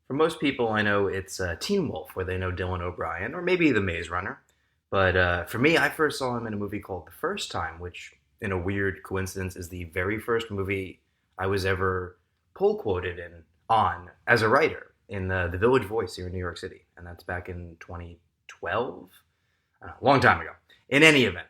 For most people, I know it's Teen Wolf, where they know Dylan O'Brien, or maybe The Maze Runner. But for me, I first saw him in a movie called The First Time, which, in a weird coincidence, is the very first movie I was ever pull quoted in on as a writer in the Village Voice here in New York City, and that's back in 2012, a long time ago. In any event,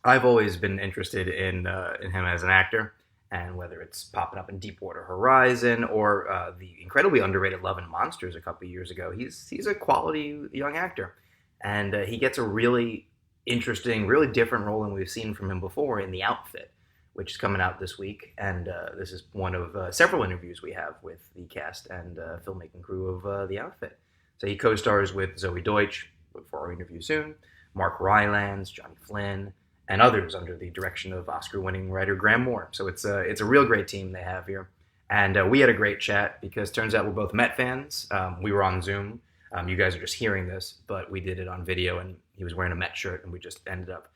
I've always been interested in him as an actor, and whether it's popping up in Deepwater Horizon or the incredibly underrated Love and Monsters a couple of years ago, he's a quality young actor, and he gets a really interesting, really different role than we've seen from him before in The Outfit, which is coming out this week, and this is one of several interviews we have with the cast and filmmaking crew of The Outfit. So he co-stars with Zoe Deutsch, look for our interview soon, Mark Rylance, Johnny Flynn, and others under the direction of Oscar-winning writer Graham Moore. So it's a real great team they have here, and we had a great chat because turns out we're both Met fans. We were on Zoom. You guys are just hearing this, but we did it on video, and he was wearing a Met shirt, and we just ended up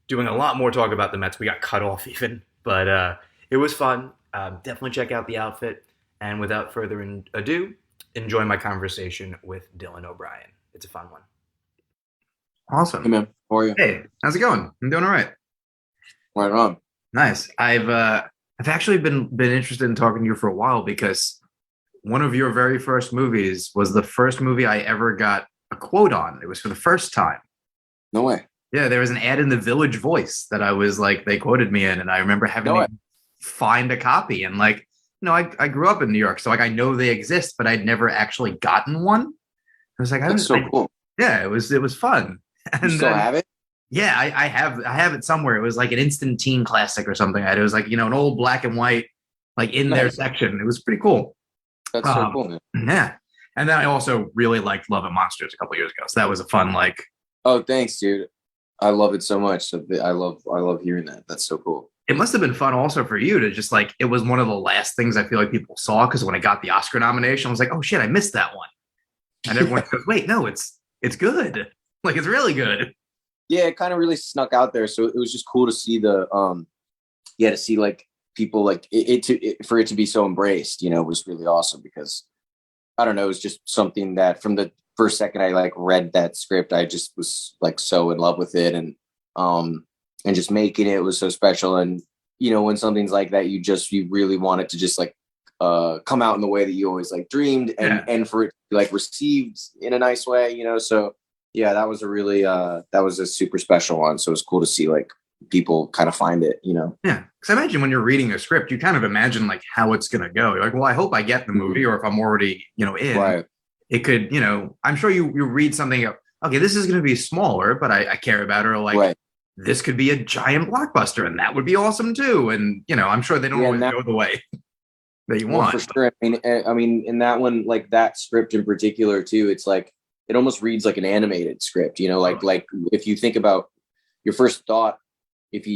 doing a lot more talk about the Mets. We got cut off even, but it was fun. Definitely check out The Outfit, and without further ado, enjoy my conversation with Dylan O'Brien. It's a fun one. Awesome. Hey man, how are you? Hey, how's it going? I'm doing all right. Right on. Nice. I've actually been interested in talking to you for a while because one of your very first movies was the first movie I ever got a quote on. It was for the first time. No way. Yeah, there was an ad in the Village Voice that I was like, they quoted me in, and I remember having No way. to find a copy. And like, I grew up in New York, so like I know they exist, but I'd never actually gotten one. I was like, That's so cool. yeah, it was fun. You And still then, have it? yeah, I have it somewhere. It was like an instant teen classic or something. It was like, an old black and white, like in their Nice. section. It was pretty cool. That's so cool, man. Yeah. And then I also really liked Love and Monsters a couple years ago. So that was a fun, like, Oh, thanks, dude. I love it so much. I love hearing that. That's so cool. it must have been fun also for you to just like, it was one of the last things I feel like people saw. Cause when I got the Oscar nomination, I was like, oh shit, I missed that one. And everyone goes, wait, no, it's good. Like, it's really good. Yeah, it kind of really snuck out there. So it was just cool to see to see like people like for it to be so embraced, was really awesome because I don't know, it was just something that from the first second I like read that script, I just was like so in love with it and just making it was so special. And when something's like that, you really want it to just like come out in the way that you always like dreamed and for it to be like received in a nice way, so yeah, that was a super special one. So it was cool to see like people kind of find it. Yeah. Because I imagine when you're reading a script, you kind of imagine like how it's going to go. You're like, well, I hope I get the movie, or if I'm already, in, Right. it could, I'm sure you read something, okay, this is going to be smaller, but I care about it. Or like, Right. this could be a giant blockbuster and that would be awesome too. And, I'm sure they don't always go the way that you want. For sure. I mean, in that one, like that script in particular too, it's like, it almost reads like an animated script, like if you think about your first thought, if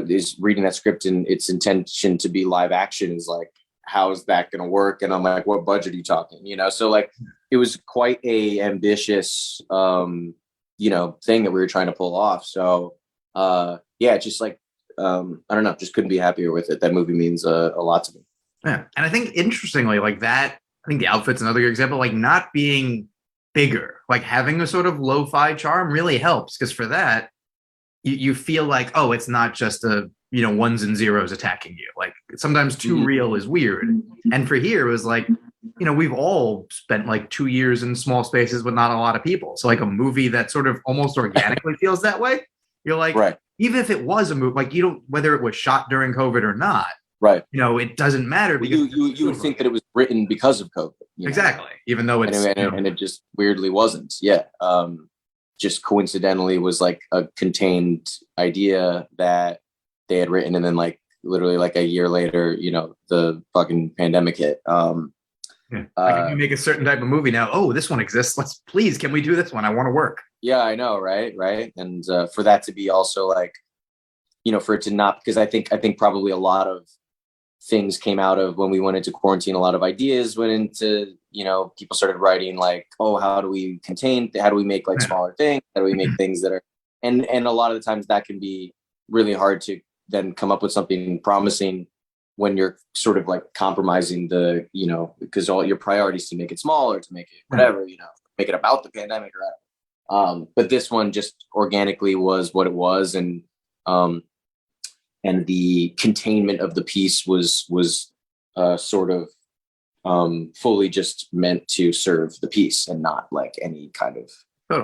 is reading that script and its intention to be live action is like, how is that going to work? And I'm like, what budget are you talking? So like, it was quite a ambitious, thing that we were trying to pull off. So, just like, I don't know, just couldn't be happier with it. That movie means a lot to me. Yeah. And I think interestingly, like that, I think The Outfit's another good example, like not being bigger, like having a sort of lo-fi charm really helps. Because for that, you feel like, oh, it's not just ones and zeros attacking you. Like sometimes too real is weird. And for here, it was like, we've all spent like 2 years in small spaces with not a lot of people. So like a movie that sort of almost organically feels that way. You're like, right. Even if it was a movie, like whether it was shot during COVID or not, right. It doesn't matter because you would think that it was written because of COVID. Exactly. Even though it's and it just weirdly wasn't. Yeah. Just coincidentally was like a contained idea that they had written, and then like literally like a year later, the fucking pandemic hit. Like if you make a certain type of movie now, oh, this one exists. Can we do this one? I want to work. Yeah, I know, right. And for that to be also like, for it to not, because I think probably a lot of things came out of when we went into quarantine. A lot of ideas went into, people started writing like, oh, how do we make like smaller things? How do we make things that are, and a lot of the times that can be really hard to then come up with something promising when you're sort of like compromising the, you know, because all your priorities to make it smaller, to make it whatever, you know, make it about the pandemic or whatever. But this one just organically was what it was, and the containment of the piece was sort of fully just meant to serve the piece and not like any kind of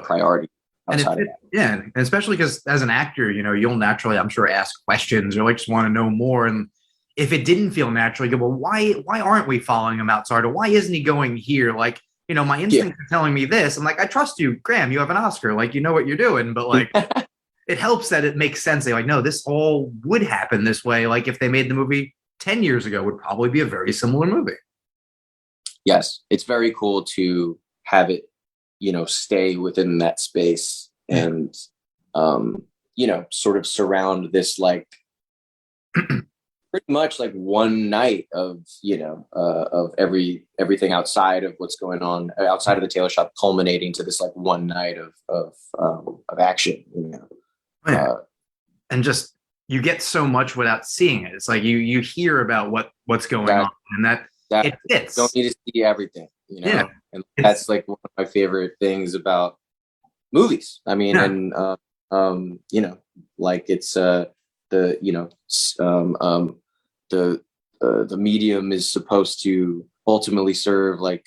priority outside of that. Yeah, and especially because as an actor, you know, you'll naturally, I'm sure, ask questions or like just want to know more. And if it didn't feel natural, you go, well, why aren't we following him outside? Or why isn't he going here? Like, you know, my instincts are telling me this. I'm like, I trust you, Graham. You have an Oscar. Like, you know what you're doing. But like, it helps that it makes sense. They're like, no, this all would happen this way. Like if they made the movie 10 years ago, it would probably be a very similar movie. Yes, it's very cool to have it, you know, stay within that space and, you know, sort of surround this like pretty much like one night of, you know, of everything outside of what's going on outside of the tailor shop, culminating to this like one night of action, you know. And just you get so much without seeing it. It's like you hear about what's going on, and that it fits. Don't need to see everything, you know. Yeah. And that's like one of my favorite things about movies. I mean, and you know, like it's the you know the medium is supposed to ultimately serve like,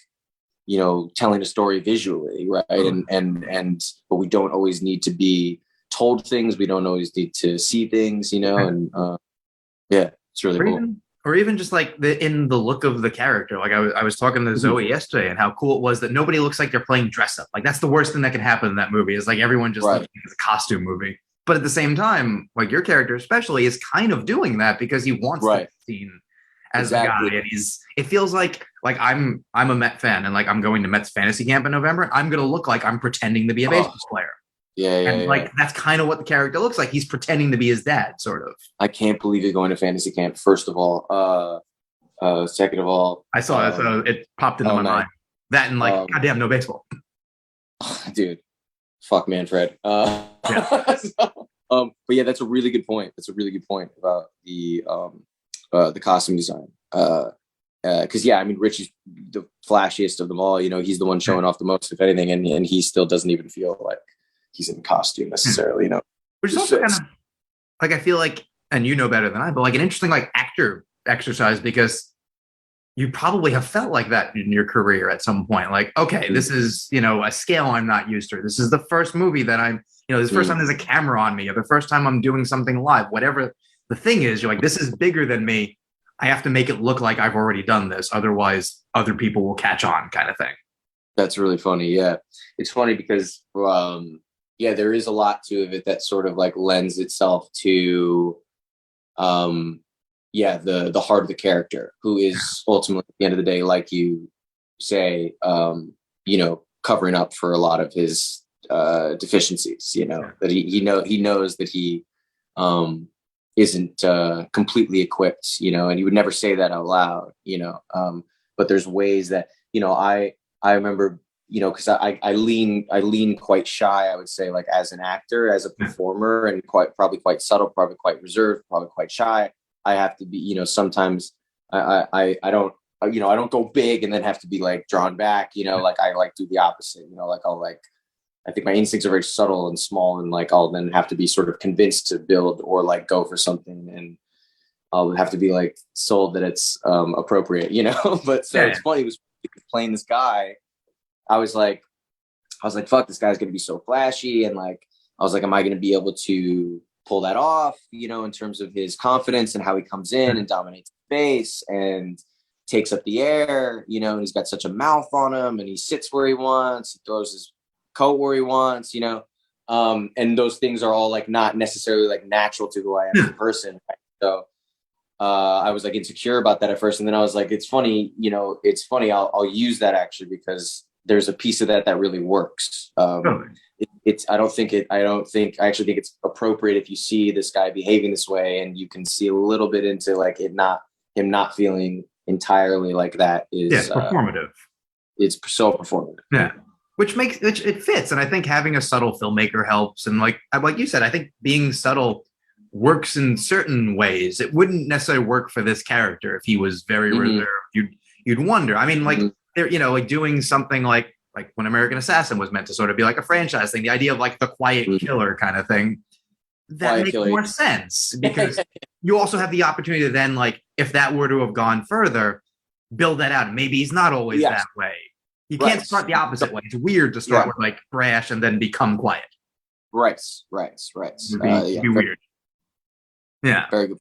you know, telling a story visually, right? And but we don't always need to be told things. We don't always need to see things, you know. And yeah, it's really cool. Or even just like in the look of the character. Like I was talking to Zoe yesterday, and how cool it was that nobody looks like they're playing dress up. Like that's the worst thing that can happen in that movie, is like everyone just looks like it's a costume movie. But at the same time, like your character especially is kind of doing that because he wants to be seen as a guy, and it feels like I'm a Met fan, and like I'm going to Mets fantasy camp in November. I'm gonna look like I'm pretending to be a baseball player. And like that's kind of what the character looks like. He's pretending to be his dad, sort of. I can't believe you're going to fantasy camp. First of all, second of all, I saw that, so it popped into my mind. That and like, goddamn, no baseball, dude. Fuck Manfred. But yeah, that's a really good point. That's a really good point about the costume design. Because yeah, I mean, Richie's the flashiest of them all. You know, he's the one showing off the most, if anything, and he still doesn't even feel like he's in costume necessarily, you know. Which is also kind of like, I feel like, and you know better than I, but like an interesting like actor exercise, because you probably have felt like that in your career at some point. Like, okay, this is, you know, a scale I'm not used to. This is the first movie that I'm, you know, this first time there's a camera on me, or the first time I'm doing something live, whatever the thing is, you're like, this is bigger than me. I have to make it look like I've already done this. Otherwise, other people will catch on, kind of thing. That's really funny. Yeah. It's funny because, yeah, there is a lot to it that sort of like lends itself to, the heart of the character, who is ultimately at the end of the day, like you say, you know, covering up for a lot of his deficiencies, you know, that he knows that he isn't completely equipped, you know, and he would never say that out loud, you know, but there's ways that, you know, I remember, you know, because I lean quite shy, I would say, like as an actor, as a performer, and probably quite subtle, probably quite reserved, probably quite shy. I have to be, you know, sometimes I don't, you know, I don't go big and then have to be like drawn back, you know, like I like do the opposite, you know, like I think my instincts are very subtle and small, and like I'll then have to be sort of convinced to build or like go for something, and I'll have to be like sold that it's appropriate, you know. But so it's funny, it was playing this guy. I was like, fuck, this guy's gonna be so flashy, and like I was like, am I gonna be able to pull that off, you know, in terms of his confidence and how he comes in and dominates the space and takes up the air, you know, and he's got such a mouth on him, and he sits where he wants, he throws his coat where he wants, you know, and those things are all like not necessarily like natural to who I am as a person, right? So I was like insecure about that at first, and then I was like, it's funny, you know, it's funny, I'll use that actually, because there's a piece of that really works. I actually think it's appropriate if you see this guy behaving this way, and you can see a little bit into like him not feeling entirely like that is performative. It's so performative. Yeah. Which it fits. And I think having a subtle filmmaker helps. And like you said, I think being subtle works in certain ways. It wouldn't necessarily work for this character if he was very reserved. You'd wonder. I mean, like they're like doing something like when American Assassin was meant to sort of be like a franchise thing, the idea of like the quiet killer kind of thing. That makes more sense because you also have the opportunity to then, like, if that were to have gone further, build that out. Maybe he's not always that way. You can't start the opposite way. It's weird to start with like brash and then become quiet. Right. It'd be weird. Yeah. Very good.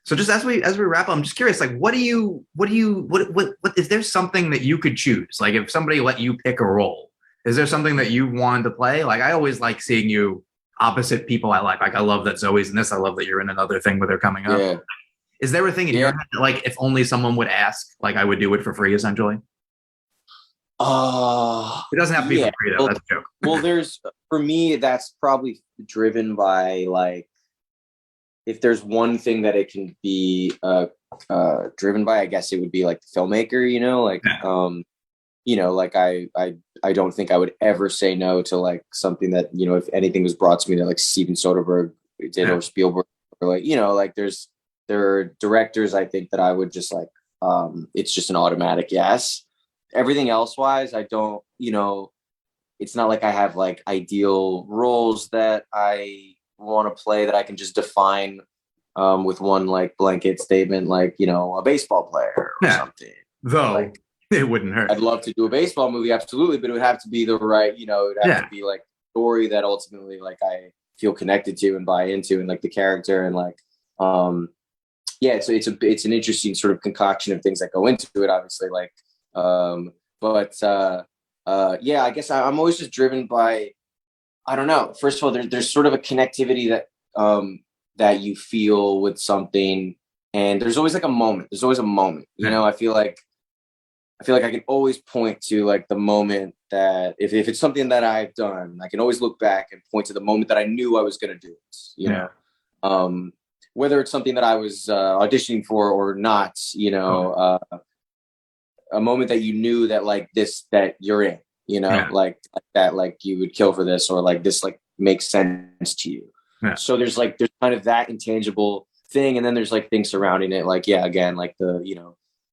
So just as we wrap up, I'm just curious, like, what is there something that you could choose? Like, if somebody let you pick a role, is there something that you wanted to play? Like, I always like seeing you opposite people I like. Like, I love that Zoe's in this. I love that you're in another thing with her coming up. Yeah. Is there a thing in your head that, like, if only someone would ask, like, I would do it for free, essentially? It doesn't have to be for free, though. That's a joke. Well, for me, that's probably driven by, like, if there's one thing that it can be driven by, I guess it would be like the filmmaker, like I don't think I would ever say no to like something that, if anything was brought to me that like Steven Soderbergh did or Spielberg, or like, like there are directors I think that I would just like, it's just an automatic yes. Everything else wise, I don't, it's not like I have like ideal roles that I want to play that I can just define with one like blanket statement, like, a baseball player or something. Though like, it wouldn't hurt. I'd love to do a baseball movie, absolutely, but it would have to be the right, it would have to be like a story that ultimately like I feel connected to and buy into, and like the character, and like it's an interesting sort of concoction of things that go into it, obviously, like I guess I'm always just driven by, I don't know. First of all, there's sort of a connectivity that you feel with something, and there's always like a moment. There's always a moment. I feel like I can always point to like the moment that if it's something that I've done, I can always look back and point to the moment that I knew I was going to do it. Whether it's something that I was auditioning for or not, a moment that you knew that like this, that you're in, like that, like you would kill for this, or like this, like makes sense to you. Yeah. So there's kind of that intangible thing. And then there's like things surrounding it. Like, again, like the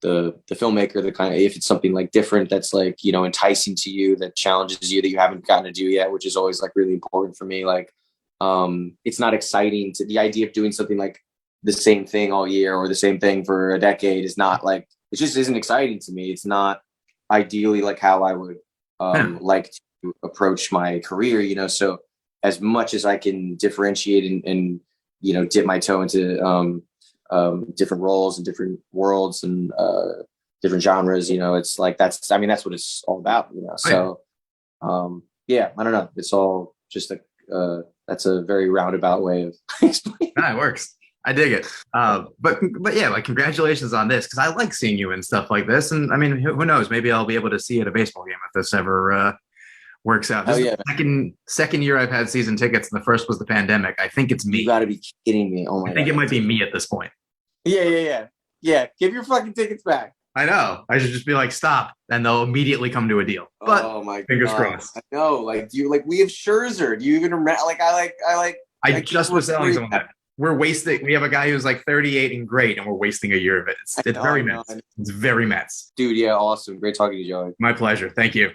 filmmaker, the kind of, if it's something like different, that's like, enticing to you, that challenges you, that you haven't gotten to do yet, which is always like really important for me. Like, it's not exciting to the idea of doing something like the same thing all year or the same thing for a decade is not like, it just isn't exciting to me. It's not ideally like how I would like to approach my career, so as much as I can differentiate and dip my toe into different roles and different worlds and different genres, it's like that's what it's all about, so I don't know, it's all just that's a very roundabout way of explaining. It works. I dig it. But yeah, like, congratulations on this, because I like seeing you and stuff like this. And I mean, who knows? Maybe I'll be able to see you at a baseball game if this ever works out. This is the second year I've had season tickets, and the first was the pandemic. I think it's me. You got to be kidding me! Oh my! I think it might be me at this point. Yeah. Give your fucking tickets back. I know. I should just be like, stop, and they'll immediately come to a deal. But oh my fingers crossed. I know. Like, do you like? We have Scherzer. Do you even remember? Like, I just was telling someone that. We have a guy who's like 38 and great, and we're wasting a year of it. It's very Mets. It's very Mets. Dude, yeah, awesome. Great talking to you, Joey. My pleasure. Thank you.